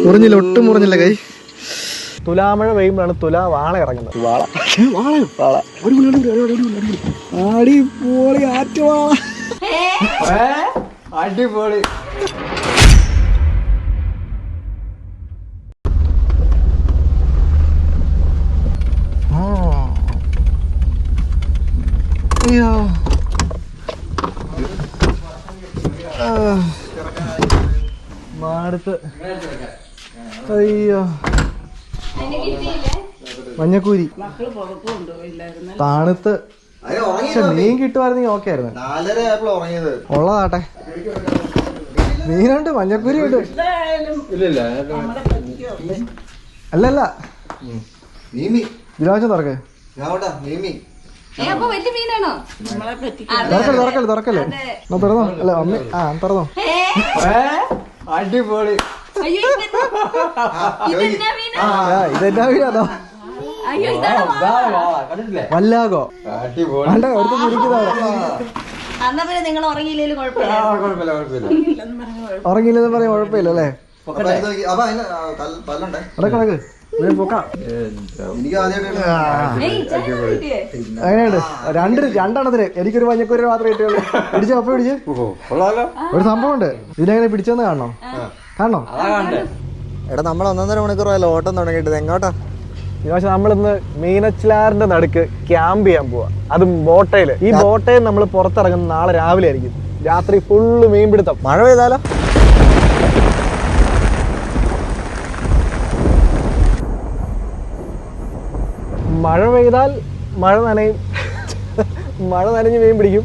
മുറിഞ്ഞില്ല, ഒട്ടും മുറിഞ്ഞില്ല കൈ. തുലാമഴ പെയ്യുമ്പോഴാണ് തുലാ വാള ഇറങ്ങുന്നത്. അടിപൊളി ആറ്റുവാള, അടിപൊളി. അയ്യോ മാടത്ത്, അയ്യോ മഞ്ഞക്കൂരി തണുത്ത്. മീൻ കിട്ടുമായിരുന്നെങ്കിൽ ഓക്കെ ആയിരുന്നു. ഉള്ളതാട്ടെ, മീനുണ്ട്, മഞ്ഞക്കൂരി ഉണ്ട്. അല്ലല്ല ഇതിലാവശ്യം തുറക്ക്. തുറക്കല്ലേ തുറക്കല്ലേ തുറന്നോ. അല്ല അമ്മ തുറന്നോ. അടിപൊളി. ഇതെന്നാ മീനാണോ? വല്ലാകോ? ഉറങ്ങിയില്ലെന്ന് പറയാൻ കുഴപ്പമില്ല അല്ലേ? കിടക്ക് അങ്ങനെയുണ്ട്. രണ്ടെണ്ണത്തിന് എനിക്കൊരു മഞ്ഞക്കൂര മാത്രമേ കിട്ടുള്ളൂ. പിടിച്ചോ, അപ്പൊ പിടിച്ച്. ഒരു സംഭവം ഉണ്ട്, ഇതിനെങ്ങനെ പിടിച്ചെന്ന് കാണണോ? കാണണോ? എടാ നമ്മൾ 1.5 മണിക്കൂറല്ലോ ഓട്ടം തുടങ്ങിയിട്ട്. എങ്ങോട്ടാ? പക്ഷെ നമ്മളിന്ന് മീനച്ചിലാറിന്റെ നടുക്ക് ക്യാമ്പ് ചെയ്യാൻ പോവാ, അതും ബോട്ടയില്. ഈ ബോട്ടയിൽ നമ്മൾ പുറത്തിറങ്ങുന്ന നാളെ രാവിലെ ആയിരിക്കും. രാത്രി ഫുള്ള് മീൻ പിടുത്തം. മഴ പെയ്താലോ? മഴ പെയ്താൽ മഴ നനയും, മഴ നനഞ്ഞ് മീൻ പിടിക്കും.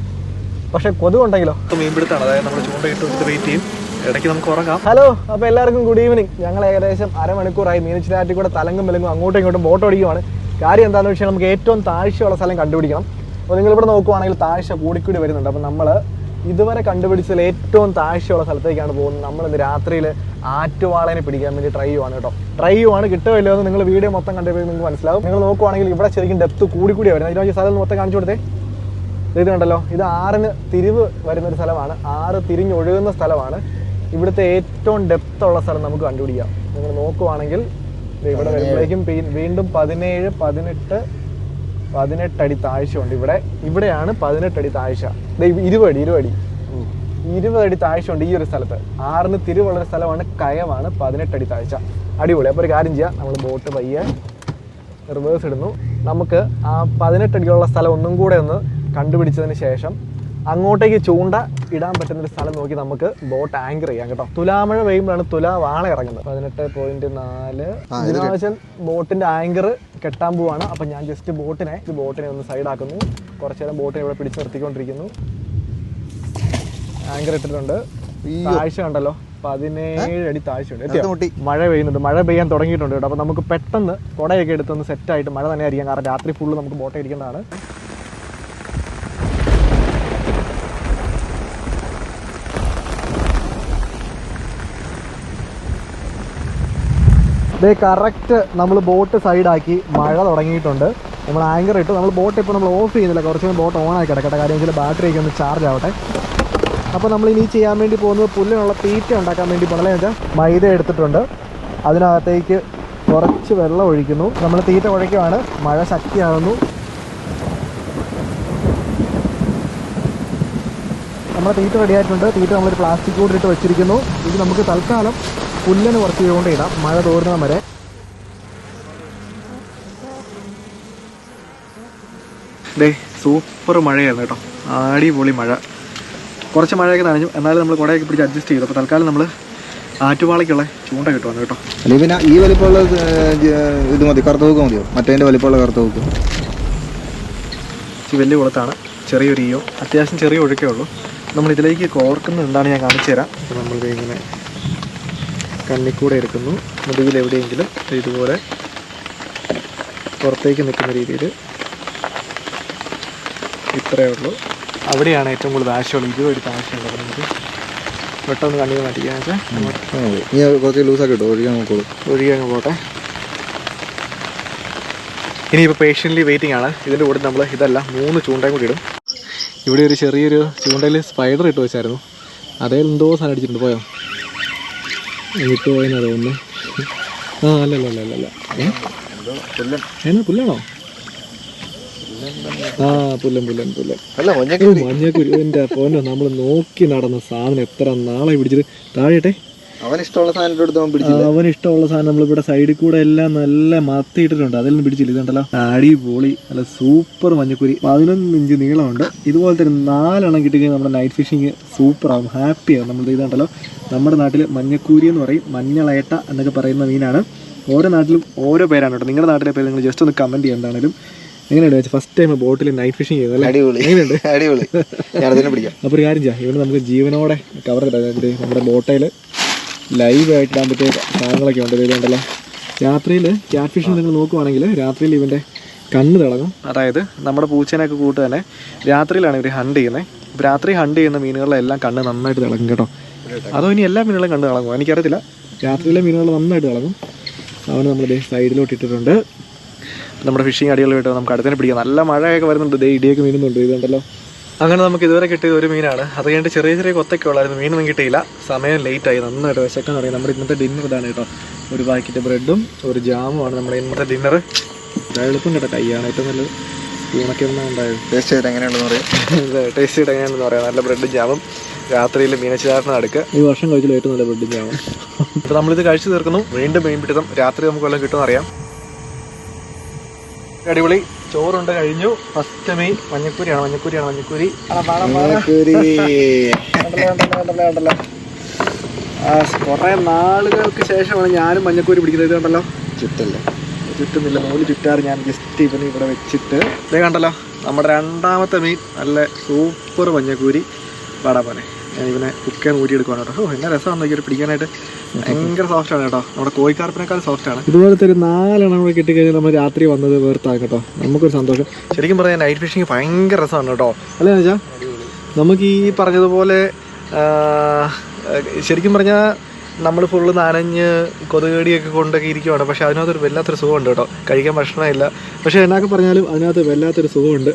പക്ഷെ കൊതുകുണ്ടെങ്കിലോ? മീൻ പിടുത്താണ്, അതായത് നമ്മൾ ചൂണ്ടയിട്ട് വെയിറ്റ് ചെയ്യും, ഇടയ്ക്ക് നമുക്ക് ഉറങ്ങാം. ഹലോ, അപ്പോൾ എല്ലാവർക്കും ഗുഡ് ഈവനിങ്. ഞങ്ങൾ ഏകദേശം അരമണിക്കൂറായി മീനച്ചിലാറ്റിൽ കൂടെ തലങ്ങും വിലങ്ങും അങ്ങോട്ടും ഇങ്ങോട്ടും ബോട്ട് ഓടിക്കുവാണ്. കാര്യം എന്താണെന്ന് വെച്ചാൽ നമുക്ക് ഏറ്റവും താഴ്ചയുള്ള സ്ഥലം കണ്ടുപിടിക്കണം. അപ്പോൾ നിങ്ങളിവിടെ നോക്കുവാണെങ്കിൽ താഴ്ച കൂടിക്കൂടി വരുന്നുണ്ട്. അപ്പോൾ നമ്മൾ ഇതുവരെ കണ്ടുപിടിച്ചതിൽ ഏറ്റവും താഴ്ചയുള്ള സ്ഥലത്തേക്കാണ് പോകുന്നത്. നമ്മളിന്ന് രാത്രിയിൽ ആറ്റുവാളനെ പിടിക്കാൻ വേണ്ടി ട്രൈ ചെയ്യുവാണ് കേട്ടോ. ട്രൈ ചെയ്യുവാണ്, കിട്ടുമല്ലോ എന്ന് നിങ്ങൾ വീഡിയോ മൊത്തം കണ്ടുപോയി നിങ്ങൾക്ക് മനസ്സിലാവും. നിങ്ങൾ നോക്കുവാണെങ്കിൽ ഇവിടെ ശരിക്കും ഡെപ്ത് കൂടിക്കൂടി വരുന്നത്. ഇതിനു സ്ഥലം മൊത്തം കാണിച്ചു കൊടുത്തേ. ഇത് കണ്ടല്ലോ, ഇത് 6 തിരിവ് വരുന്നൊരു സ്ഥലമാണ്, 6 തിരിഞ്ഞൊഴുകുന്ന സ്ഥലമാണ്. ഇവിടുത്തെ ഏറ്റവും ഡെപ്ത് ഉള്ള സ്ഥലം നമുക്ക് കണ്ടുപിടിക്കാം. നിങ്ങൾ നോക്കുവാണെങ്കിൽ ഇവിടെ വരുമ്പോഴേക്കും വീണ്ടും 17, 18 അടി താഴ്ചയുണ്ട്. ഇവിടെയാണ് 18 അടി താഴ്ച. 20 അടി താഴ്ചയുണ്ട് ഈ ഒരു സ്ഥലത്ത്. 6 തിരിവുള്ളൊരു സ്ഥലമാണ്, കയവാണ്, 18 അടി താഴ്ച. അടിപൊളി. അപ്പോൾ ഒരു കാര്യം ചെയ്യാം, നമ്മൾ ബോട്ട് പയ്യെ റിവേഴ്സ് ഇടുന്നു. നമുക്ക് ആ 18 അടിയുള്ള സ്ഥലം ഒന്നും കൂടെ ഒന്ന് കണ്ടുപിടിച്ചതിന് ശേഷം അങ്ങോട്ടേക്ക് ചൂണ്ട ഇടാൻ പറ്റുന്നൊരു സ്ഥലം നോക്കി നമുക്ക് ബോട്ട് ആങ്കർ ചെയ്യാം കേട്ടോ. തുലാമഴ പെയ്യുമ്പോഴാണ് തുലാ വാള ഇറങ്ങുന്നത്. 18.4 ഇതിനാവശ്യം ബോട്ടിന്റെ ആങ്കർ കെട്ടാൻ പോവാണ്. അപ്പൊ ഞാൻ ജസ്റ്റ് ബോട്ടിനെ ഒന്ന് സൈഡാക്കുന്നു. കുറച്ചു നേരം ബോട്ടിനെ ഇവിടെ പിടിച്ച് നിർത്തിക്കൊണ്ടിരിക്കുന്നു. ആങ്കർ ഇട്ടിട്ടുണ്ട്. താഴ്ച ഉണ്ടല്ലോ, 17 അടി താഴ്ചയുണ്ട്. മഴ പെയ്യുന്നുണ്ട്, മഴ പെയ്യാൻ തുടങ്ങിയിട്ടുണ്ട് കേട്ടോ. അപ്പൊ നമുക്ക് പെട്ടെന്ന് കുടയൊക്കെ എടുത്തൊന്ന് സെറ്റായിട്ട്, മഴ തന്നെ ആയിരിക്കാം, കാരണം രാത്രി ഫുള്ള് നമുക്ക് ബോട്ട് ഇരിക്കേണ്ടതാണ്. ഇതേ കറക്റ്റ് നമ്മൾ ബോട്ട് സൈഡാക്കി, മഴ തുടങ്ങിയിട്ടുണ്ട്. നമ്മൾ ആങ്കർ ഇട്ടു. നമ്മൾ ബോട്ട് ഇപ്പോൾ നമ്മൾ ഓഫ് ചെയ്യുന്നില്ല, കുറച്ച് ബോട്ട് ഓൺ ആക്കി കിടക്കട്ടെ. കാര്യം വെച്ചാൽ ബാറ്ററിയൊക്കെ ഒന്ന് ചാർജ് ആവട്ടെ. അപ്പോൾ നമ്മൾ ഇനി ചെയ്യാൻ വേണ്ടി പോകുന്നത് പുല്ലിനുള്ള തീറ്റ ഉണ്ടാക്കാൻ വേണ്ടി പോകണല്ലേ വെച്ചാൽ മൈദ എടുത്തിട്ടുണ്ട്. അതിനകത്തേക്ക് കുറച്ച് വെള്ളം ഒഴിക്കുന്നു. നമ്മൾ തീറ്റ കുഴയ്ക്കുവാണ്. മഴ ശക്തിയാകുന്നു. നമ്മുടെ തീറ്റ റെഡിയായിട്ടുണ്ട്. തീറ്റ നമ്മളൊരു പ്ലാസ്റ്റിക് കൂടിയിട്ട് വെച്ചിരിക്കുന്നു. ഇത് നമുക്ക് തൽക്കാലം പുല്ലിന് കുറച്ച് കൊണ്ട് ഇടാം, മഴ തോരുന്ന വരെ. ഡേ സൂപ്പർ മഴയായിരുന്നു കേട്ടോ, അടിപൊളി മഴ. കുറച്ച് മഴയൊക്കെ നനഞ്ഞു, എന്നാലും നമ്മൾ കുടയൊക്കെ പിടിച്ച് അഡ്ജസ്റ്റ് ചെയ്തു. അപ്പോൾ തൽക്കാലം നമ്മൾ ആറ്റുവാളയ്ക്കുള്ള ചൂണ്ട കിട്ടുവാണ് കേട്ടോ. അല്ലെങ്കിൽ പിന്നെ ഈ വലിപ്പമുള്ള ഇത് മതി, കറുത്തൂക്ക് മതിയോ? മറ്റേ വലിപ്പമുള്ള കറുത്തൂക്ക് വലിയ കുളത്താണ്, ചെറിയൊരു ഈയോ, അത്യാവശ്യം ചെറിയ ഒഴുക്കേ ഉള്ളൂ. നമ്മൾ ഇതിലേക്ക് കോർക്കുന്നത് എന്താണ് ഞാൻ കാണിച്ചു തരാം. അപ്പോൾ നമ്മൾ ഇങ്ങനെ കണ്ണിക്കൂടെ എടുക്കുന്നു, മുതുകിൽ എവിടെയെങ്കിലും ഇതുപോലെ പുറത്തേക്ക് നിൽക്കുന്ന രീതിയിൽ. ഇത്രയേ ഉള്ളൂ. അവിടെയാണ് ഏറ്റവും കൂടുതൽ ആവശ്യമുള്ളത്. 20 അടി ആവശ്യമുള്ളത്. നമുക്ക് പെട്ടെന്ന് കണ്ണിൽ മാറ്റിക്കാൻ വെച്ചാൽ കുറച്ച് ലൂസാക്കി കിട്ടും, ഒഴുകിയങ്ങ് പോട്ടെ. ഇനിയിപ്പോൾ പേഷ്യൻ്റ്ലി വെയിറ്റിംഗ് ആണ്. ഇതിൻ്റെ കൂടെ നമ്മൾ ഇതല്ല 3 ചൂണ്ടയും കൂടി ഇടും. ഇവിടെ ഒരു ചെറിയൊരു ചൂണ്ടയിൽ സ്പൈഡർ ഇട്ട് വെച്ചായിരുന്നു, അതേ എന്തോ സാധനം അടിച്ചിട്ടുണ്ട്. പോയോ? വിട്ട് പോയെന്നാ തോന്നുന്നു. ആ അല്ലല്ല എന്നാ പുല്ലാണോ? ആ പുല്ലൻ മഞ്ഞക്കുരി. എൻ്റെ പൊന്നോ, നമ്മൾ നോക്കി നടന്ന സാധനം എത്ര നാളെ പിടിച്ചിട്ട് താഴെട്ടെ. അവനിഷ്ടമുള്ള സാധനം നമ്മളിവിടെ സൈഡിൽ കൂടെ എല്ലാം നല്ല മത്തിയിട്ടിട്ടുണ്ട്, അതിൽ നിന്ന് പിടിച്ചില്ല. ഇതുണ്ടല്ലോ അടിപൊളി, നല്ല സൂപ്പർ മഞ്ഞക്കുരി. 11 ഇഞ്ച് നീളമുണ്ട്. ഇതുപോലത്തെ ഒരു 4 എണ്ണം കിട്ടിക്കഴിഞ്ഞാൽ നമ്മുടെ നൈറ്റ് ഫിഷിങ് സൂപ്പറാകും, ഹാപ്പിയാകും. നമ്മൾ ഇതുണ്ടല്ലോ നമ്മുടെ നാട്ടിൽ മഞ്ഞക്കൂരി എന്ന് പറയും, മഞ്ഞളേട്ട എന്നൊക്കെ പറയുന്ന മീനാണ്. ഓരോ നാട്ടിലും ഓരോ പേരാണ് കേട്ടോ. നിങ്ങളുടെ നാട്ടിലെ പേര് നിങ്ങൾ ജസ്റ്റ് ഒന്ന് കമൻറ്റ് ചെയ്യാൻ. എന്താണെങ്കിലും എങ്ങനെയുണ്ട് വെച്ചാൽ ഫസ്റ്റ് ടൈം ബോട്ടിൽ നൈറ്റ് ഫിഷിങ് ചെയ്യുന്നത് എങ്ങനെയുണ്ട്? അപ്പോൾ ഒരു കാര്യം ചെയ്യാം, ഇവിടെ നമുക്ക് ജീവനോടെ കവർ കിട്ടാം. നമ്മുടെ ബോട്ടയിൽ ലൈവായിട്ട് ഇടാൻ പറ്റിയ സാധനങ്ങളൊക്കെ ഉണ്ട്. ഇതുണ്ടല്ലോ രാത്രിയിൽ ക്യാറ്റ് ഫിഷിങ് നിങ്ങൾ നോക്കുവാണെങ്കിൽ രാത്രിയിൽ ഇവൻ്റെ കണ്ണ് തിളങ്ങും. അതായത് നമ്മുടെ പൂച്ചേനൊക്കെ കൂട്ട് തന്നെ രാത്രിയിലാണ് ഇവർ ഹണ്ട് ചെയ്യുന്നത്. ഇപ്പോൾ രാത്രി ഹണ്ട് ചെയ്യുന്ന മീനുകളിലെല്ലാം കണ്ണ് നന്നായിട്ട് തിളങ്ങും കേട്ടോ. അതോ ഇനി എല്ലാ മീനുകളും കണ്ണ് തിളങ്ങും എനിക്കറിയത്തില്ല. രാത്രിയിലെ മീനുകൾ നന്നായിട്ട് തിളങ്ങും. അവന് നമ്മൾ സൈഡിലോട്ട് ഇട്ടിട്ടുണ്ട്. നമ്മുടെ ഫിഷിങ് അടിപൊളിയായിട്ട് നമുക്ക് അടുത്തന്നെ പിടിക്കാം. നല്ല മഴയൊക്കെ വരുന്നുണ്ട്, ഇടിയൊക്കെ വീഴുന്നുണ്ട്. ഇതുണ്ടല്ലോ അങ്ങനെ നമുക്ക് ഇതുവരെ കിട്ടിയത് ഒരു മീനാണ്. അത് കഴിഞ്ഞിട്ട് ചെറിയ കൊത്തൊക്കെ ഉള്ളായിരുന്നു, മീനൊന്നും കിട്ടിയില്ല. സമയം ലേറ്റായി, നന്നായിട്ട് വിശക്കെന്ന് പറയും. നമ്മുടെ ഇന്നത്തെ ഡിന്നർ ഇതാണ് കേട്ടോ. ഒരു പാക്കറ്റ് ബ്രെഡും ഒരു ജാമുമാണ് നമ്മുടെ ഇന്നത്തെ ഡിന്നർ. എളുപ്പം കേട്ടോ, കൈയാണ് ഏറ്റവും നല്ലത്. സ്പൂണൊക്കെ ഒന്നും ഉണ്ടായത് ടേസ്റ്റ് ചെയ്ത് എങ്ങനെയാണെന്ന് പറയാം. നല്ല ബ്രെഡും ജാമും രാത്രിയിൽ മീനച്ചാറിന് അടുക്ക് ഈ വർഷം കഴിച്ചാൽ ഏറ്റവും നല്ല ബ്രെഡും ജാമും. അപ്പോൾ നമ്മളിത് കഴിച്ചു തീർക്കുന്നു. വീണ്ടും മീൻ പിടുത്തം രാത്രി നമുക്ക് വല്ലതും കിട്ടുമെന്ന് അറിയാം. അടിപൊളി ചോറുണ്ട്, കഴിഞ്ഞു. ഫസ്റ്റ് മീൻ മഞ്ഞക്കൂരിയാണ്. കുറെ നാളുകൾക്ക് ശേഷമാണ് ഞാനും മഞ്ഞക്കൂരി പിടിക്കുന്നത്. ഇത് കണ്ടല്ലോ, ചുറ്റുന്നില്ല, നൂല് ചുറ്റാറ്. ഞാൻ ജസ്റ്റ് ഇവന് ഇവിടെ വെച്ചിട്ട് ഇതേ കണ്ടല്ലോ നമ്മുടെ രണ്ടാമത്തെ മീൻ. നല്ല സൂപ്പർ മഞ്ഞക്കൂരി. പാടാ ഞാൻ ഇവനെ കുക്കൻ ഊരിയെടുക്കുവാണ് കേട്ടോ. എന്നാ രസമാണ് നോക്കിയിട്ട് പിടിക്കാനായിട്ട്. ഭയങ്കര സോഫ്റ്റാണ് കേട്ടോ, നമ്മുടെ കോഴിക്കാർപ്പിനേക്കാൾ സോഫ്റ്റാണ്. ഇതുപോലത്തെ ഒരു 4 എണ്ണം കൂടെ കിട്ടിക്കഴിഞ്ഞാൽ നമ്മൾ രാത്രി വന്നത് വേർത്താകും കേട്ടോ. നമുക്കൊരു സന്തോഷം. ശരിക്കും പറഞ്ഞാൽ നൈറ്റ് ഫിഷിങ് ഭയങ്കര രസമാണ് കേട്ടോ. അല്ലേ വെച്ചാൽ നമുക്ക് ഈ പറഞ്ഞതുപോലെ ശരിക്കും പറഞ്ഞാൽ നമ്മൾ ഫുള്ള് നനഞ്ഞ് കൊതുകടിയൊക്കെ കൊണ്ടൊക്കെ ഇരിക്കുവാണ്. പക്ഷേ അതിനകത്തൊരു വല്ലാത്തൊരു സുഖമുണ്ട് കേട്ടോ. കഴിക്കാൻ ഭക്ഷണമില്ല, പക്ഷേ എന്നൊക്കെ പറഞ്ഞാലും അതിനകത്ത് വല്ലാത്തൊരു സുഖമുണ്ട്.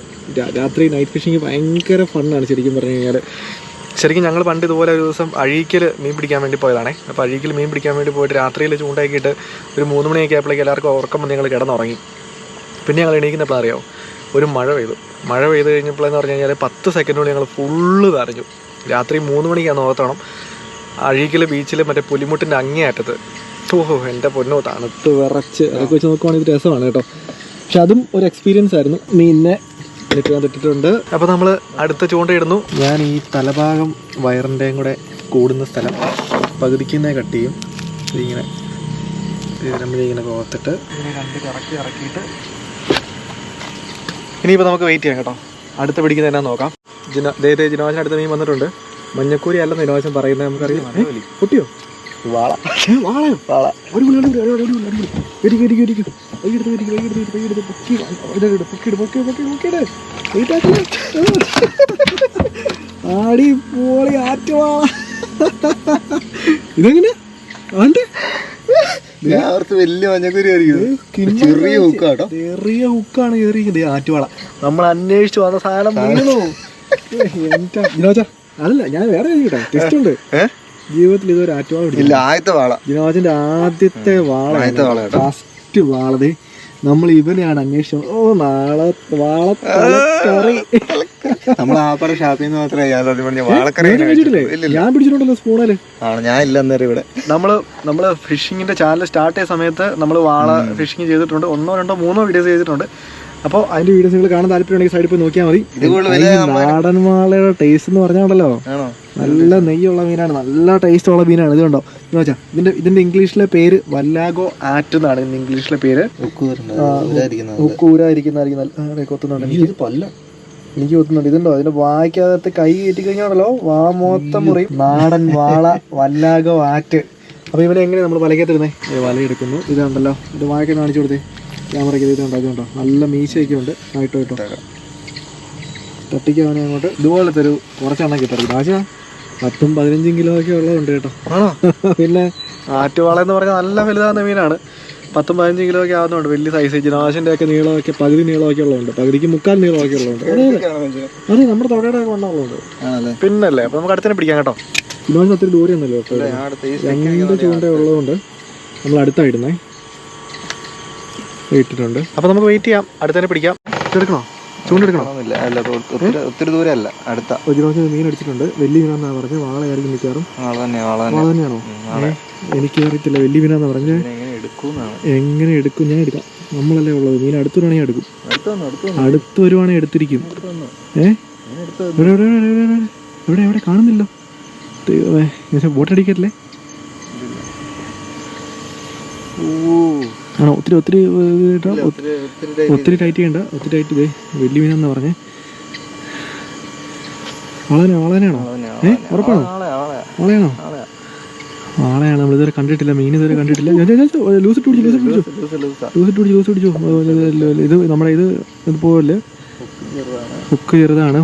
രാത്രി നൈറ്റ് ഫിഷിങ് ഭയങ്കര ഫണ്ണാണ് ശരിക്കും പറഞ്ഞു കഴിഞ്ഞാൽ. ശരിക്കും ഞങ്ങൾ പണ്ട് ഇതുപോലെ ഒരു ദിവസം അഴീക്കൽ മീൻ പിടിക്കാൻ വേണ്ടി പോയതാണേ. അപ്പോൾ അഴീക്കൽ മീൻ പിടിക്കാൻ വേണ്ടി പോയിട്ട് രാത്രിയിൽ ചൂണ്ടാക്കിയിട്ട് ഒരു 3 മണിയൊക്കെ ആയപ്പോഴേക്കും എല്ലാവർക്കും ഉറക്കം വന്ന് ഞങ്ങൾ കിടന്നുറങ്ങി. പിന്നെ ഞങ്ങൾ എണീക്കുന്നപ്പോൾ അറിയാമോ, ഒരു മഴ പെയ്ത് കഴിഞ്ഞപ്പോഴെന്ന് പറഞ്ഞു കഴിഞ്ഞാൽ 10 സെക്കൻഡ് കൊണ്ട് ഞങ്ങൾ ഫുള്ള് നനഞ്ഞു. രാത്രി 3 മണിക്കാണ് ഓർത്തോണം. അഴീക്കൽ ബീച്ചിൽ മറ്റേ പുലിമുട്ടിൻ്റെ അങ്ങേയറ്റത്ത്. ഓഹോ എൻ്റെ പൊന്നോ, തണുത്ത് വിറച്ച് അതൊക്കെ വെച്ച് നോക്കുവാണെങ്കിൽ ഇത് രസമാണ് കേട്ടോ. പക്ഷെ അതും ഒരു എക്സ്പീരിയൻസ് ആയിരുന്നു. മീനിനെ എടുക്കാൻ തെറ്റിട്ടുണ്ട്. അപ്പോൾ നമ്മൾ അടുത്ത ചൂണ്ടയിടുന്നു. ഞാൻ ഈ തലഭാഗം വയറിൻ്റെയും കൂടെ കൂടുന്ന സ്ഥലം പകുതിക്കുന്നേ കട്ട് ചെയ്യും. ഇതിങ്ങനെ നമ്മളിങ്ങനെ കോർത്തിട്ട് ഇങ്ങനെ 2 ഇറക്കിയിട്ട് ഇനിയിപ്പോൾ നമുക്ക് വെയിറ്റ് ചെയ്യാം കേട്ടോ. അടുത്ത പിടിക്കുന്നത് എന്നാ നോക്കാം. ജിനോജന് അടുത്ത മീൻ വന്നിട്ടുണ്ട്. മഞ്ഞക്കൂരി അല്ലെന്ന് ജിനോജൻ പറയുന്നത് നമുക്കറിയാം. പൊട്ടിയോ? വാള. അടിപൊളി ആറ്റുവാള. ഇതെങ്ങനെ വലിയ മഞ്ഞക്കുരി ചെറിയ ഹുക്കാണ് കയറിയിരിക്കുന്നത്. ആറ്റുവാള നമ്മൾ അന്വേഷിച്ചു വന്ന സാധനം വീണു. ജിനോജ അതല്ല, ഞാൻ വേറെ ടെസ്റ്റ് ഉണ്ട്. ജീവിതത്തിൽ ഇതൊരു ആറ്റുവാള ജിനോജന്റെ ആദ്യത്തെ വാള, ഫസ്റ്റ് വാളത്. നമ്മൾ ഇവനെയാണ് അന്വേഷിച്ചത്. ഓ നാളെ വാളക്കറി. ഞാൻ പിടിച്ചിട്ടുണ്ടല്ലോ സ്പൂണില്. ഞാൻ ഇല്ല അന്നേരം ഇവിടെ. നമ്മള് ഫിഷിങ്ങിന്റെ ചാനൽ സ്റ്റാർട്ട് ചെയ്ത സമയത്ത് നമ്മൾ വാള ഫിഷിങ് ചെയ്തിട്ടുണ്ട്. 1, 2, 3 വീഡിയോസ് ചെയ്തിട്ടുണ്ട്. അപ്പോൾ അതിന്റെ വീഡിയോസ് നിങ്ങൾ കാണാൻ താല്പര്യമുണ്ടെങ്കിൽ സൈഡിൽ പോയി നോക്കിയാൽ മതി. നാടൻ വാളയുടെ ടേസ്റ്റ് എന്ന് പറഞ്ഞാണല്ലോ, നല്ല നെയ്യുള്ള മീനാണ്, നല്ല ടേസ്റ്റ് ഉള്ള മീനാണ്. ഇത് കണ്ടോ വെച്ചാൽ ഇതിന്റെ ഇംഗ്ലീഷിലെ പേര് വല്ലാഗോ ആറ്റ് എന്നാണ്. ഇതിന്റെ ഇംഗ്ലീഷിലെ പേര്. കൊത്തുന്നുണ്ട് എനിക്ക് കൊത്തുന്നുണ്ട്. ഇതുണ്ടോ അതിന്റെ വായിക്കകത്ത് കൈ കയറ്റി കഴിഞ്ഞാണല്ലോ വാ മൊത്തം മുറിയും. നാടൻ വാള വല്ലാഗോ ആറ്റ്. അപ്പോൾ ഇവനെ എങ്ങനെ നമ്മൾ വലക്കത്തിരുന്നേ വലയെടുക്കുന്നു. ഇതുണ്ടല്ലോ, ഇത് വായിക്കാൻ കാണിച്ചു കൊടുത്തേ ക്യാമറയ്ക്ക്. ഇതുണ്ടോ അതുകൊണ്ടോ നല്ല മീശയൊക്കെ ഉണ്ട്. ആയിട്ടോ തട്ടിക്കാവനെ അങ്ങോട്ട്. ഇതുപോലത്തെ ഒരു കുറച്ചെണ്ണം കിട്ടരുത്. ആശാ 10-15 കിലോ ഒക്കെ ഉള്ളതുണ്ട് കേട്ടോ. ആണോ? പിന്നെ ആറ്റുവാള എന്ന് പറഞ്ഞാൽ നല്ല വലുതാകുന്ന മീനാണ്. 10-15 കിലോ ഒക്കെ ആവുന്നുണ്ട്. വലിയ സൈസ്. ജിനാശിന്റെ ഒക്കെ നീളമൊക്കെ പകുതി നീളമൊക്കെ ഉള്ളതുണ്ട്, പകുതിക്ക് 1/4 നീളമൊക്കെ ഉള്ളതുണ്ട്. അതെ നമ്മുടെ തൊടയുടെ ഒക്കെ വണ്ണമുള്ളതുണ്ട്. പിന്നല്ലേ. അപ്പൊ നമുക്ക് അടുത്തന്നെ പിടിക്കാം കേട്ടോ. ജിനാശിന് ഒത്തിരി ദൂരം ഒന്നുമല്ലോ കേട്ടോ. 2 ചൂണ്ട ഉള്ളതുകൊണ്ട് നമ്മൾ അടുത്തായിടുന്നേ ഇട്ടിട്ടുണ്ട്. അപ്പോൾ നമുക്ക് വെയിറ്റ് ചെയ്യാം, അടുത്തന്നെ പിടിക്കാം. എടുക്കണോ? ചൂണ്ടെടുക്കണോ? ഒത്തിരി ദൂരം അല്ല, അടുത്ത ഒരു പ്രാവശ്യം മീൻ അടിച്ചിട്ടുണ്ട്. വലിയ മീനാന്നാ പറഞ്ഞത്, വാളയായിരിക്കും മിക്കവാറും. വാള തന്നെയാണോ? എനിക്ക് അറിയത്തില്ല, വലിയ മീനാന്നാ പറഞ്ഞത്. എങ്ങനെ എടുക്കും? ഞാൻ എടുക്കാം, നമ്മളല്ലേ ഉള്ളത്. മീൻ അടുത്ത് വരുവാണെങ്കിൽ എടുക്കും. അടുത്ത് വരുവാണെങ്കിൽ എടുത്തിരിക്കും. എവിടെ കാണുന്നില്ലോ? ബോട്ടടിക്കല്ലേ? ആണോ? ഒത്തിരി ടൈറ്റ് ചെയ്യണ്ട, ഒത്തിരി ടൈറ്റ്. ഇതേ വലിയ മീനാന്നാ പറഞ്ഞേ. വാളയാണോ? ഉറപ്പാണോ? വാളയാണോ? വാളയാണ്. നമ്മളിതുവരെ കണ്ടിട്ടില്ല, മീൻ ഇതുവരെ കണ്ടിട്ടില്ല. ലൂസിട്ട് പിടിച്ചു. ഇത് നമ്മുടെ ഇതുപോലെ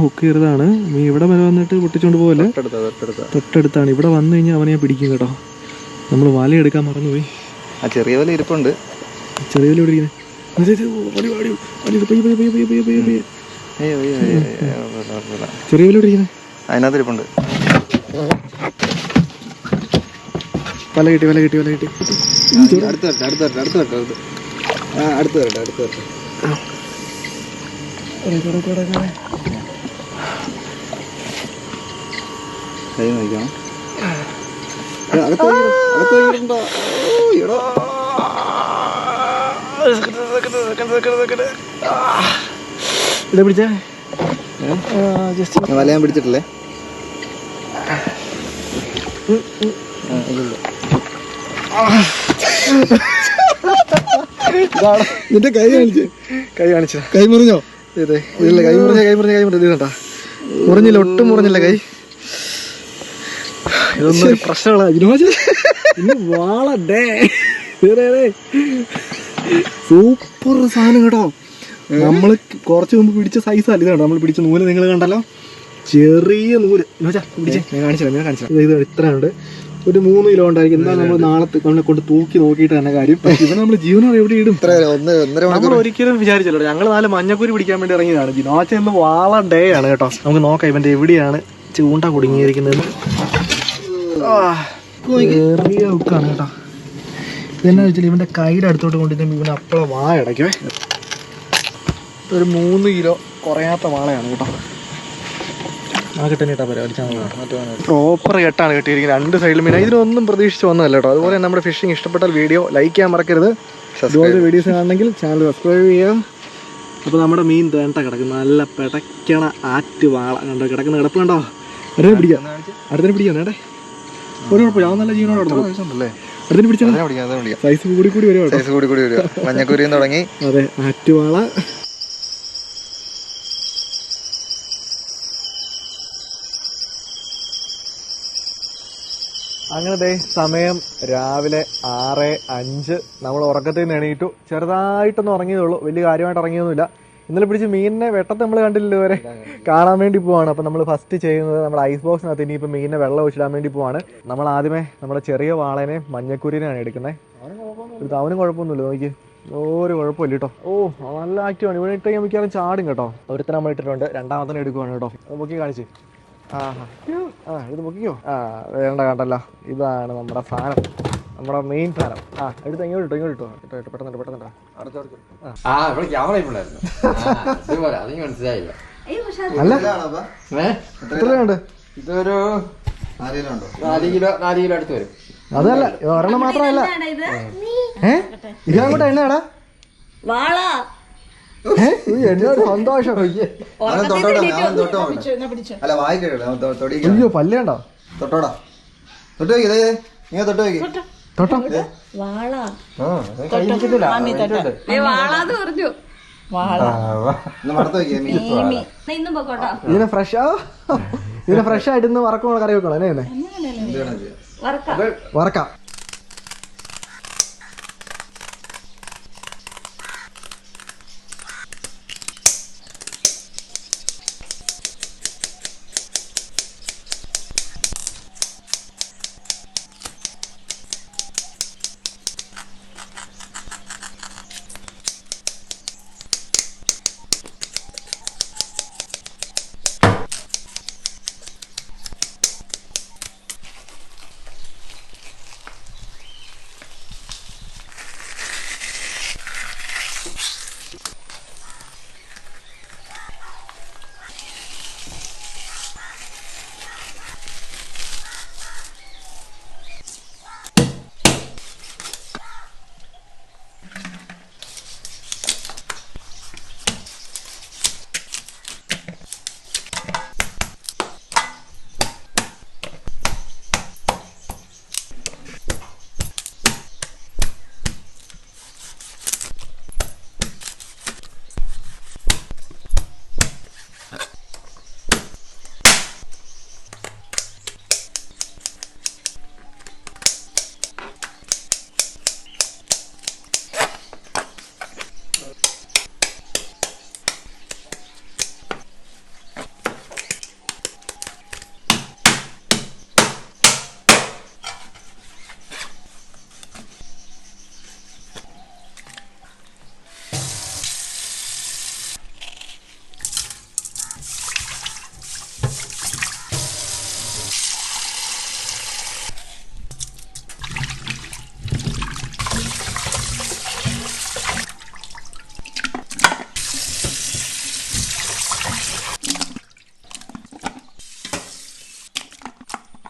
ഹുക്ക് ചെറുതാണ്. മീൻ ഇവിടെ വരെ വന്നിട്ട് പൊട്ടിച്ചോണ്ട് പോകല്ലേ. തൊട്ടടുത്താണ്. ഇവിടെ വന്നു കഴിഞ്ഞാൽ അവനെ പിടിക്കും കേട്ടോ. നമ്മൾ വല എടുക്കാൻ മറന്നുപോയി. ചെറിയ വല ഇരിപ്പുണ്ട്. ചെറിയ വല ഇരിക്കുന്നത്. ചെറിയ വല ഇരിക്കുന്നത് അതിനകത്ത് ഇരിപ്പുണ്ട്. വല കിട്ടി. അടുത്ത് വരട്ടെ. കൈ നോക്കണം. പിടിച്ചേ. വല ഞാൻ പിടിച്ചിട്ടില്ലേ? നിന്റെ കൈ കാണിച്ചു. കൈ മുറിഞ്ഞോ? ഇതേ ഇല്ല, കൈ മുറിഞ്ഞ മുറിഞ്ഞില്ല, ഒട്ടും മുറിഞ്ഞില്ല കൈ. ഇതൊന്നും പ്രശ്നമുള്ള വാളേ. സൂപ്പർ സാധനം കേട്ടോ. നമ്മള് കുറച്ച് മുമ്പ് പിടിച്ച സൈസല്ല ഇതാണ്. നമ്മൾ പിടിച്ച നൂല് നിങ്ങൾ കണ്ടല്ലോ, ചെറിയ നൂല്. പിടിച്ചേ, ഞാൻ കാണിച്ചില്ല. ഇത് ഇത്രയുണ്ട്. ഒരു 3 കിലോ ഉണ്ടായിരിക്കും. എന്നാൽ നമ്മൾ നാളെ കൊണ്ട് തൂക്കി നോക്കിയിട്ട് തന്നെ കാര്യം. ഇവനെ നമ്മൾ ജീവനോടെ എവിടെ ഇടും? നമ്മൾ ഒരിക്കലും വിചാരിച്ചല്ലോ. ഞങ്ങൾ 4 മഞ്ഞക്കുരി പിടിക്കാൻ വേണ്ടി ഇറങ്ങിയതാണ്. ജിനോച്ച ഇന്ന് വാള ഡേ ആണ് കേട്ടോ. നമുക്ക് നോക്കാം ഇവന്റെ എവിടെയാണ് ചൂണ്ട കുടുങ്ങിയിരിക്കുന്നത്. ചെറിയ ഹുക്കാണ് കേട്ടോ. ഇതെന്നാ വെച്ചാൽ ഇവന്റെ കൈയുടെ അടുത്തോട്ട് കൊണ്ടിരുന്ന ഇവന് അപ്പളം വാഴ അടയ്ക്കുവേ. ഒരു 3 കിലോ കുറയാത്ത വാളയാണ് കേട്ടോ. ആ കെട്ടനെ കേട്ടാ പരിപാടി. പ്രോപ്പർ കെട്ടാണ് കെട്ടിയിരിക്കുന്നത് 2 സൈഡിലും. പിന്നെ ഇതിനൊന്നും പ്രതീക്ഷിച്ച് വന്നതല്ല കേട്ടോ. അതുപോലെ നമ്മുടെ ഫിഷിംഗ് ഇഷ്ടപ്പെട്ടാൽ വീഡിയോ ലൈക്ക് ചെയ്യാൻ മറക്കരുത്. ഇതുപോലത്തെ വീഡിയോസ് കാണണമെങ്കിൽ ചാനൽ സബ്സ്ക്രൈബ് ചെയ്യാം. അപ്പോൾ നമ്മുടെ മീൻ തേണ്ട കിടക്കും, നല്ല പിടയ്ക്കണ ആറ്റ് വാള കണ്ടോ. കിടക്കുന്ന കിടപ്പ് കണ്ടോ. അടുത്തന്നെ പിടിക്കാം നേട്ടെ. ഒരു കുഴപ്പമില്ല, അത് നല്ല ജീവനോടെ അടുത്തന്നെ പിടിച്ചാൽ സൈസ് കൂടി വരും. മഞ്ഞക്കുരിയും തുടങ്ങി. അതെ, ആറ്റുവാള. അങ്ങനെ സമയം രാവിലെ 6:05. നമ്മൾ ഉറക്കത്തിൽ നിന്ന് എണീറ്റു. ചെറുതായിട്ടൊന്നും ഉറങ്ങിയതുള്ളൂ, വലിയ കാര്യമായിട്ട് ഇറങ്ങിയൊന്നുമില്ല. ഇന്നലെ പിടിച്ച് മീനിനെ വെട്ടത്തെ നമ്മൾ കണ്ടില്ല, ഇതുവരെ കാണാൻ വേണ്ടി പോവാണ്. അപ്പം നമ്മൾ ഫസ്റ്റ് ചെയ്യുന്നത് നമ്മുടെ ഐസ് ബോക്സിനകത്ത് ഇനിയിപ്പോൾ മീനിനെ വെള്ളം ഒഴിച്ചിടാൻ വേണ്ടി പോവാണ്. നമ്മൾ ആദ്യമേ നമ്മുടെ ചെറിയ വാളേനെ മഞ്ഞക്കുരിനെയാണ് എടുക്കുന്നത്. അവനും കുഴപ്പമൊന്നുമില്ല, നോക്കി ഒരു കുഴപ്പമില്ല കേട്ടോ. നല്ല ആക്റ്റീവാണ്. ഇവിടെ ഇട്ട് മിക്കവാറും ചാടും കേട്ടോ. ഒരുത്തരം നമ്മൾ ഇട്ടിട്ടുണ്ട്, രണ്ടാമത്തെ എടുക്കുവാണ് കേട്ടോ. അത് പൊക്കി കാണിച്ച്. ഇത് പൊക്കിക്കോ. വേണ്ട കണ്ടല്ലോ, ഇതാണ് നമ്മുടെ സാധനം, നമ്മുടെ മെയിൻ സാധനം. എടുത്ത് ഇങ്ങോട്ടോ പെട്ടെന്ന് അല്ല എത്രയുണ്ട്? ഇതൊരു 4 കിലോ അടുത്ത് വരും. അതല്ല, ഒരെണ്ണം മാത്രമല്ല. ഇതങ്ങോട്ട് എണ്ണയാടാ. എന്നോട് സന്തോഷം. അയ്യോ പല്ലേണ്ടോ? തൊട്ടോ ഇതിനെ ഫ്രഷ് ആയിട്ട് ഇന്ന് വറക്കുമ്പോൾ കറി വെക്കണം. എന്നെ വറക്കാം.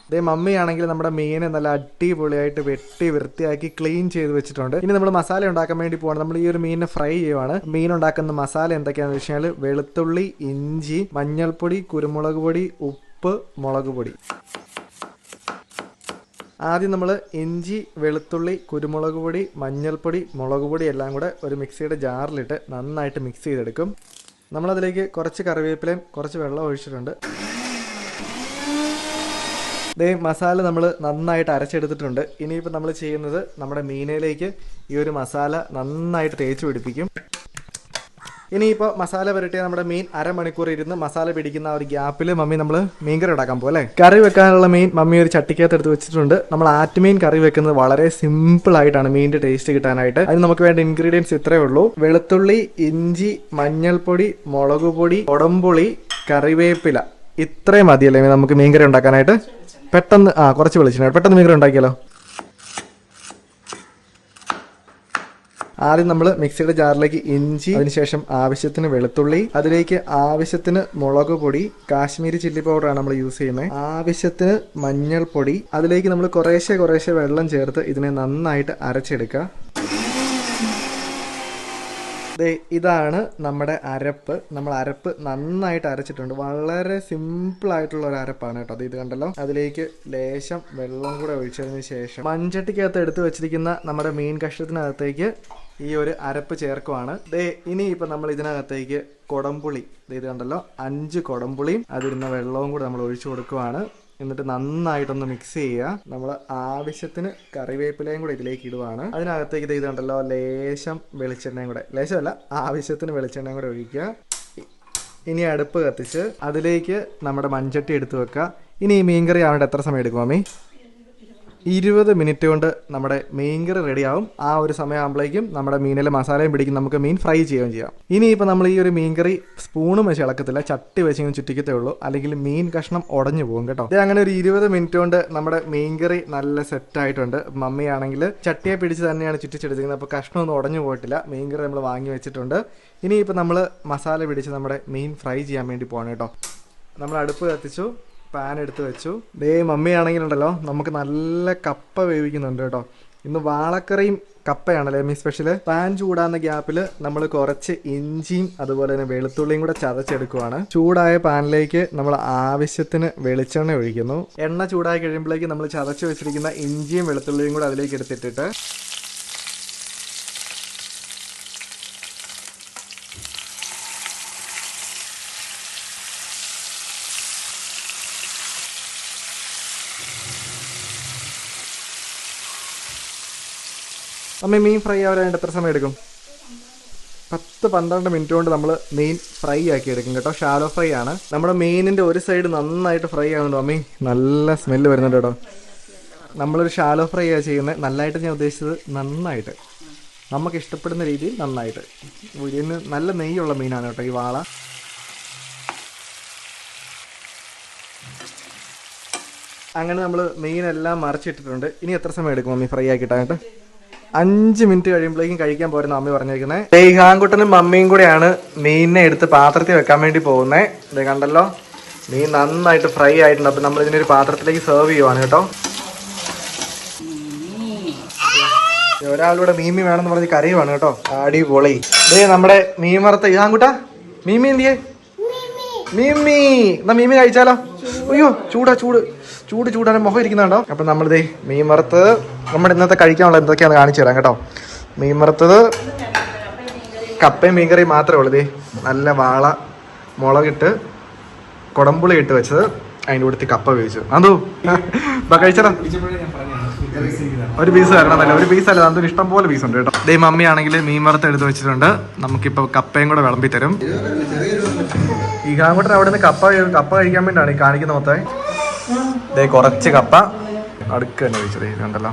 ഇതേ മമ്മിയാണെങ്കിൽ നമ്മുടെ മീനെ നല്ല അടിപൊളിയായിട്ട് വെട്ടി വൃത്തിയാക്കി ക്ലീൻ ചെയ്ത് വെച്ചിട്ടുണ്ട്. ഇനി നമ്മൾ മസാല ഉണ്ടാക്കാൻ വേണ്ടി പോവാണ്. നമ്മൾ ഈ ഒരു മീനിനെ ഫ്രൈ ചെയ്യുവാണ്. മീൻ ഉണ്ടാക്കുന്ന മസാല എന്തൊക്കെയാണെന്ന് വെച്ച് കഴിഞ്ഞാൽ വെളുത്തുള്ളി, ഇഞ്ചി, മഞ്ഞൾപ്പൊടി, കുരുമുളക് പൊടി, ഉപ്പ്, മുളക് പൊടി. ആദ്യം നമ്മൾ ഇഞ്ചി, വെളുത്തുള്ളി, കുരുമുളക് പൊടി, മഞ്ഞൾപ്പൊടി, മുളക് പൊടി എല്ലാം കൂടെ ഒരു മിക്സിയുടെ ജാറിലിട്ട് നന്നായിട്ട് മിക്സ് ചെയ്തെടുക്കും. നമ്മളതിലേക്ക് കുറച്ച് കറിവേപ്പിലയും കുറച്ച് വെള്ളം ഒഴിച്ചിട്ടുണ്ട്. ദേ മസാല നമ്മൾ നന്നായിട്ട് അരച്ചെടുത്തിട്ടുണ്ട്. ഇനിയിപ്പോൾ നമ്മൾ ചെയ്യുന്നത് നമ്മുടെ മീനയിലേക്ക് ഈ ഒരു മസാല നന്നായിട്ട് തേച്ച് പിടിപ്പിക്കും. ഇനിയിപ്പോൾ മസാല പുരട്ടിയ നമ്മുടെ മീൻ അരമണിക്കൂർ ഇരുന്ന് മസാല പിടിക്കുന്ന ആ ഒരു ഗ്യാപ്പിൽ മമ്മി നമ്മൾ മീൻകറി ഉണ്ടാക്കാൻ പോകും അല്ലേ. കറി വെക്കാനുള്ള മീൻ മമ്മി ഒരു ചട്ടിക്കകത്ത് എടുത്ത് വെച്ചിട്ടുണ്ട്. നമ്മൾ ആറ്റുമീൻ കറി വെക്കുന്നത് വളരെ സിമ്പിൾ ആയിട്ടാണ് മീനിന്റെ ടേസ്റ്റ് കിട്ടാനായിട്ട്. അതിന് നമുക്ക് വേണ്ട ഇൻഗ്രീഡിയൻസ് ഇത്രയേ ഉള്ളൂ: വെളുത്തുള്ളി, ഇഞ്ചി, മഞ്ഞൾപ്പൊടി, മുളക് പൊടി, കൊടംപുളി, കറിവേപ്പില. ഇത്രയും മതിയല്ലേ നമുക്ക് മീൻകറി ഉണ്ടാക്കാനായിട്ട്. പെട്ടെന്ന് കുറച്ച് വെളിച്ചെണ്ണ പെട്ടെന്ന് മീൻകറി ഉണ്ടാക്കിയാലോ. ആദ്യം നമ്മൾ മിക്സിയുടെ ജാറിലേക്ക് ഇഞ്ചി, അതിനുശേഷം ആവശ്യത്തിന് വെളുത്തുള്ളി, അതിലേക്ക് ആവശ്യത്തിന് മുളക് പൊടി, കാശ്മീരി ചില്ലി പൗഡറാണ് നമ്മൾ യൂസ് ചെയ്യുന്നത്, ആവശ്യത്തിന് മഞ്ഞൾപ്പൊടി, അതിലേക്ക് നമ്മൾ കുറേശ്ശെ വെള്ളം ചേർത്ത് ഇതിനെ നന്നായിട്ട് അരച്ചെടുക്കുക. ഇതാണ് നമ്മുടെ അരപ്പ്. നമ്മൾ അരപ്പ് നന്നായിട്ട് അരച്ചിട്ടുണ്ട്. വളരെ സിമ്പിൾ ആയിട്ടുള്ള ഒരു അരപ്പാണ് കേട്ടോ. ഇത് കണ്ടല്ലോ. അതിലേക്ക് ലേശം വെള്ളം കൂടെ ഒഴിച്ചതിന് ശേഷം മൺചട്ടിക്കകത്ത് എടുത്ത് വെച്ചിരിക്കുന്ന നമ്മുടെ മീൻ കഷ്ണത്തിനകത്തേക്ക് ഈ ഒരു അരപ്പ് ചേർക്കുവാണ്. ഇനി ഇപ്പം നമ്മൾ ഇതിനകത്തേക്ക് കൊടംപുളി, ഇത് കണ്ടല്ലോ, 5 കൊടംപുളിയും അതിരുന്ന വെള്ളവും കൂടെ നമ്മൾ ഒഴിച്ചു കൊടുക്കുവാണ്. എന്നിട്ട് നന്നായിട്ടൊന്ന് മിക്സ് ചെയ്യുക. നമ്മൾ ആവശ്യത്തിന് കറിവേപ്പിലയും കൂടെ ഇതിലേക്ക് ഇടുവാണ്. അതിനകത്തേക്ക് ഇത് കണ്ടല്ലോ, ലേശം വെളിച്ചെണ്ണയും കൂടെ, ലേശമല്ല ആവശ്യത്തിന് വെളിച്ചെണ്ണയും കൂടെ ഒഴിക്കുക. ഇനി അടുപ്പ് കത്തിച്ച് അതിലേക്ക് നമ്മുടെ മൺചട്ടി എടുത്ത് വെക്കുക. ഇനി ഈ മീൻകറി ആവേണ്ട എത്ര സമയം എടുക്കും മമ്മി? 20 മിനിറ്റ് കൊണ്ട് നമ്മുടെ മീൻകറി റെഡിയാവും. ആ ഒരു സമയമാകുമ്പോഴേക്കും നമ്മുടെ മീനിലെ മസാലയും പിടിക്കും, നമുക്ക് മീൻ ഫ്രൈ ചെയ്യുകയും ചെയ്യാം. ഇനിയിപ്പോൾ നമ്മൾ ഈ ഒരു മീൻകറി സ്പൂണും വെച്ച് ഇളക്കത്തില്ല, ചട്ടി വെച്ച് ഇങ്ങനെ ചുറ്റിക്കത്തേ ഉള്ളൂ, അല്ലെങ്കിൽ മീൻ കഷ്ണം ഉടഞ്ഞു പോകും കേട്ടോ. അങ്ങനെ ഒരു 20 മിനിറ്റ് കൊണ്ട് നമ്മുടെ മീൻകറി നല്ല സെറ്റായിട്ടുണ്ട്. മമ്മിയാണെങ്കിൽ ചട്ടിയെ പിടിച്ച് തന്നെയാണ് ചുറ്റിച്ചെടുത്തിരിക്കുന്നത്, അപ്പോൾ കഷ്ണമൊന്നും ഉടഞ്ഞു പോയിട്ടില്ല. മീൻകറി നമ്മൾ വാങ്ങി വെച്ചിട്ടുണ്ട്. ഇനിയിപ്പോൾ നമ്മൾ മസാല പിടിച്ച് നമ്മുടെ മീൻ ഫ്രൈ ചെയ്യാൻ വേണ്ടി പോകണം കേട്ടോ. നമ്മൾ അടുപ്പ് കത്തിച്ചു, പാൻ എടുത്ത് വെച്ചു. മമ്മിയാണെങ്കിലുണ്ടല്ലോ നമുക്ക് നല്ല കപ്പ വേവിക്കുന്നുണ്ട് കേട്ടോ. ഇന്ന് വാളക്കറിയും കപ്പയാണല്ലേ മീ സ്പെഷ്യൽ. പാൻ ചൂടാകുന്ന ഗ്യാപ്പിൽ നമ്മൾ കുറച്ച് ഇഞ്ചിയും അതുപോലെ തന്നെ വെളുത്തുള്ളിയും കൂടെ ചതച്ചെടുക്കുവാണ്. ചൂടായ പാനിലേക്ക് നമ്മൾ ആവശ്യത്തിന് വെളിച്ചെണ്ണ ഒഴിക്കുന്നു. എണ്ണ ചൂടായി കഴിയുമ്പോഴേക്ക് നമ്മൾ ചതച്ച് വെച്ചിരിക്കുന്ന ഇഞ്ചിയും വെളുത്തുള്ളിയും കൂടെ അതിലേക്ക് എടുത്തിട്ടിട്ട് മീൻ ഫ്രൈ ആവാനായിട്ട് എത്ര സമയം എടുക്കും? 10-12 മിനിറ്റ് കൊണ്ട് നമ്മൾ മീൻ ഫ്രൈ ആക്കി എടുക്കും കേട്ടോ. ഷാലോ ഫ്രൈ ആണ്. നമ്മുടെ മീനിൻ്റെ ഒരു സൈഡ് നന്നായിട്ട് ഫ്രൈ ആവുന്നുണ്ടോ മമ്മി? നല്ല സ്മെല്ല് വരുന്നുണ്ട് കേട്ടോ. നമ്മളൊരു ഷാലോ ഫ്രൈ ആണ് ചെയ്യുന്നത്. നല്ലതായിട്ട് ഞാൻ ഉദ്ദേശിച്ചത് നന്നായിട്ട്, നമുക്ക് ഇഷ്ടപ്പെടുന്ന രീതിയിൽ നന്നായിട്ട്. ഇതിന് നല്ല നെയ്യുള്ള മീനാണ് കേട്ടോ ഈ വാള. അങ്ങനെ നമ്മൾ മീനെല്ലാം മറിച്ചിട്ടിട്ടുണ്ട്. ഇനി എത്ര സമയം എടുക്കും മമ്മി ഫ്രൈ ആക്കിയിട്ടായിട്ട്? 5 മിനിറ്റ് കഴിയുമ്പോഴേക്കും കഴിക്കാൻ പോരുന്ന മമ്മി പറഞ്ഞിരിക്കുന്നത്. ഹാങ്കുട്ടനും മമ്മിയും കൂടെയാണ് മീനിനെ എടുത്ത് പാത്രത്തിൽ വെക്കാൻ വേണ്ടി പോകുന്നത്. ഇത് കണ്ടല്ലോ, മീൻ നന്നായിട്ട് ഫ്രൈ ആയിട്ടുണ്ട്. അപ്പം നമ്മൾ ഇതിനൊരു പാത്രത്തിലേക്ക് സെർവ് ചെയ്യുവാണ് കേട്ടോ. ഒരാളിവിടെ മീമി വേണമെന്ന് പറഞ്ഞ് കരയുവാണ് കേട്ടോ. അടിപൊളി. ദേ നമ്മുടെ മീൻ വറുത്ത ഇതാങ്കൂട്ടാ. മീമി എന്തിയേ? മീമി എന്നാ മീമി കഴിച്ചാലോ? അയ്യോ ചൂടാണ് മുഖം ഇരിക്കുന്നുണ്ടോ. അപ്പൊ നമ്മളിതേ മീൻ വറുത്തത് നമ്മുടെ ഇന്നത്തെ കഴിക്കാനുള്ള എന്തൊക്കെയാണെന്ന് കാണിച്ചു തരാം കേട്ടോ. മീൻ വറുത്തത്, കപ്പയും മീൻകറി മാത്രമേ ഉള്ളൂ. നല്ല വാള മുളകിട്ട് കുടമ്പുളി ഇട്ട് വെച്ചത്, അതിൻ്റെ കൂടെ കപ്പ വേവിച്ചു. അതോ കഴിച്ചടാ. ഒരു പീസ് തരണമല്ല, ഒരു പീസല്ല, അതൊരു ഇഷ്ടം പോലെ പീസ് ഉണ്ട് കേട്ടോ. ദേ മമ്മി ആണെങ്കിൽ മീൻ വറുത്ത് എടുത്ത് വെച്ചിട്ടുണ്ട്. നമുക്കിപ്പോൾ കപ്പയും കൂടെ വിളമ്പി തരും. ഈ കാങ്കൂട്ടൻ അവിടെ നിന്ന് കപ്പ കഴിക്കാൻ വേണ്ടിയാണ് ഈ കാണിക്കുന്ന മൊത്തം. ദേ കുറച്ച് കപ്പ അടുക്ക് തന്നെ കഴിച്ചത് കണ്ടല്ലോ.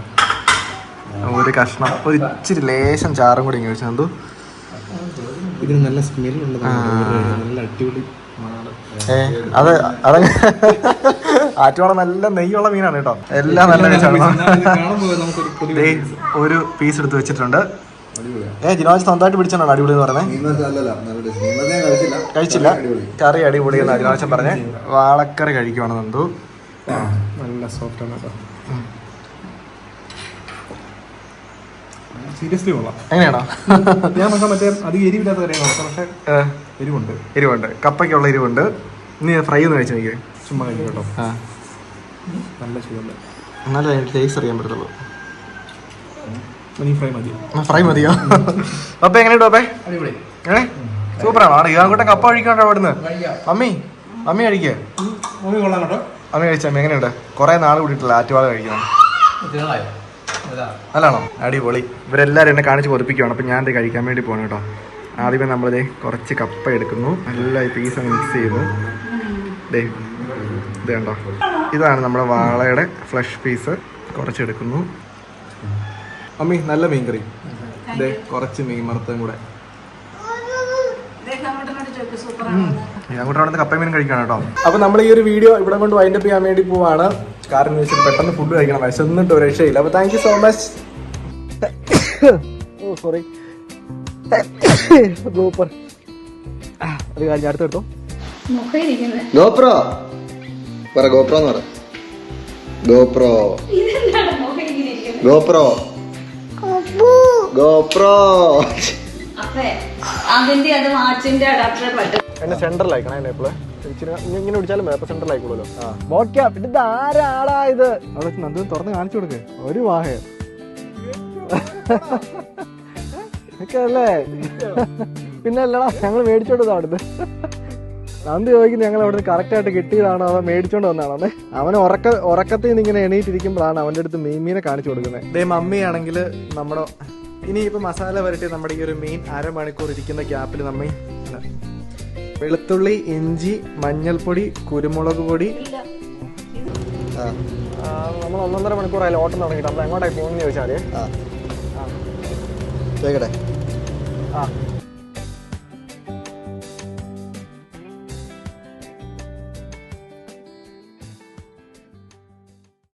ഒരു കഷ്ണം, ഒരു ഇച്ചിരി ലേശം ചാറും കൂടി ഇങ്ങനെ വെച്ചു. എന്തോ ഇതിന് നല്ല സ്മെല്ലുണ്ട്, നല്ല അടിപൊളി. അത് ആറ്റുവാള നല്ല നെയ്യുള്ള മീനാണ് കേട്ടോ. എല്ലാം നല്ല ഒരു പീസ് എടുത്ത് വെച്ചിട്ടുണ്ട്. ജിനോജ് സ്വന്തമായിട്ട് പിടിച്ചാണ് അടിപൊളി എന്ന് പറഞ്ഞത്. കഴിച്ചില്ല. കറി അടിപൊളി എന്ന് ജിനോജൻ പറഞ്ഞേ. വാളക്കറി കഴിക്കുവാണെന്നു. നല്ല സോഫ്റ്റ് ആണ് കേട്ടോ. സീരിയസ്ലി കൊള്ളാം. എങ്ങനെയാണോ? ഞാൻ മറ്റേ അധികം എരിവില്ലാത്ത കറിയാണ്, പക്ഷേ എരിവുണ്ട്, കപ്പയ്ക്കുള്ള എരിവുണ്ട്. ഇനി ഫ്രൈ ഒന്ന് കഴിച്ചു നോക്കിയേ. ചുമ്മാ കഴിക്കും കേട്ടോ. നല്ല ചൂടുണ്ട്. എന്നാലേ ടേസ്റ്റ് അറിയാൻ പറ്റത്തുള്ളൂ. ഫ്രൈ മതിയോ? അപ്പൊ എങ്ങനെയുണ്ടോ അപ്പേ? സൂപ്പറാണോ? ഇയാൾക്കൂട്ടെ കപ്പ കഴിക്കണ്ടോ അവിടുന്ന്? മമ്മി കഴിക്കേ? മമ്മി കഴിച്ച അമ്മ എങ്ങനെയുണ്ട്? കുറെ നാൾ കൂടിയിട്ടില്ല ആറ്റുവാള കഴിക്കണം. നല്ലാണോ? അടിപൊളി. ഇവരെല്ലാവരും എന്നെ കാണിച്ച് പൊറിപ്പിക്കുകയാണ്. അപ്പം ഞാൻ ഇത് കഴിക്കാൻ വേണ്ടി പോകണം കേട്ടോ. ആദ്യമേ നമ്മളിതേ കുറച്ച് കപ്പ എടുക്കുന്നു, നല്ല പീസ് മിക്സ് ചെയ്യുന്നു. ഇത് കണ്ടോ, ഇതാണ് നമ്മുടെ വാളയുടെ ഫ്ലഷ് പീസ്. കുറച്ചെടുക്കുന്നു. മമ്മി നല്ല മീൻ കറി, ഇതേ കുറച്ച് മീൻ വറുത്തതും കൂടെ. അങ്ങോട്ട് കപ്പ മീൻ കഴിക്കണം കേട്ടോ. അപ്പൊ നമ്മൾ ഈ ഒരു വീഡിയോ ഇവിടെ കൊണ്ട് വൈൻഡപ്പ് ചെയ്യാൻ വേണ്ടി പോവാണ്. കാരണം വെച്ചാൽ പെട്ടെന്ന് ഫുഡ് കഴിക്കണം, വിശന്നിട്ട് ഒരു രക്ഷയില്ല. അപ്പൊ thank you so much. Oh sorry. Blooper ഒരു കാര്യം അടുത്തെടുത്തോ. ഗോപ്രോ പറ, ഗോപ്രോ എന്ന് പറ. GoPro GoPro GoPro. എന്നെ സെന്ററിലായിക്കണം. എന്നെ എപ്പോഴും ഇങ്ങനെ പിടിച്ചാലും ഇപ്പൊ സെന്ററിലായിക്കോളൂല്ലോ. ബോട്ട് ക്യാപ് ഇത് ആരാളാ ഇത്? അവിടെ നന്ദു തുറന്ന് കാണിച്ചു കൊടുക്ക്. ഒരു വാഹ അല്ലേ? പിന്നെ അല്ലടാ, ഞങ്ങൾ മേടിച്ചോണ്ടത് അവിടുന്ന്. നന്ദി ചോദിക്കുന്നത് ഞങ്ങൾ അവിടുന്ന് കറക്റ്റ് ആയിട്ട് കിട്ടിയതാണോ അതോ മേടിച്ചോണ്ട് വന്നാണോ? അവൻ ഉറക്കത്തിൽ നിന്ന് ഇങ്ങനെ എണീറ്റിരിക്കുമ്പോഴാണ് അവന്റെ അടുത്ത് മീമീനെ കാണിച്ചു കൊടുക്കുന്നത്. ഇതേ മമ്മിയാണെങ്കിൽ നമ്മുടെ ഇനിയിപ്പോൾ മസാല വരട്ടി നമ്മുടെ ഈ ഒരു മീൻ അരമണിക്കൂർ ഇരിക്കുന്ന ഗ്യാപ്പിൽ നമ്മി വെളുത്തുള്ളി, ഇഞ്ചി, മഞ്ഞൾപ്പൊടി, കുരുമുളക് പൊടി, നമ്മൾ 1.5 മണിക്കൂറായാലും ഓട്ടം തുടങ്ങിയിട്ട് നമ്മൾ എങ്ങോട്ടായി പോകുന്നത് ചോദിച്ചാല്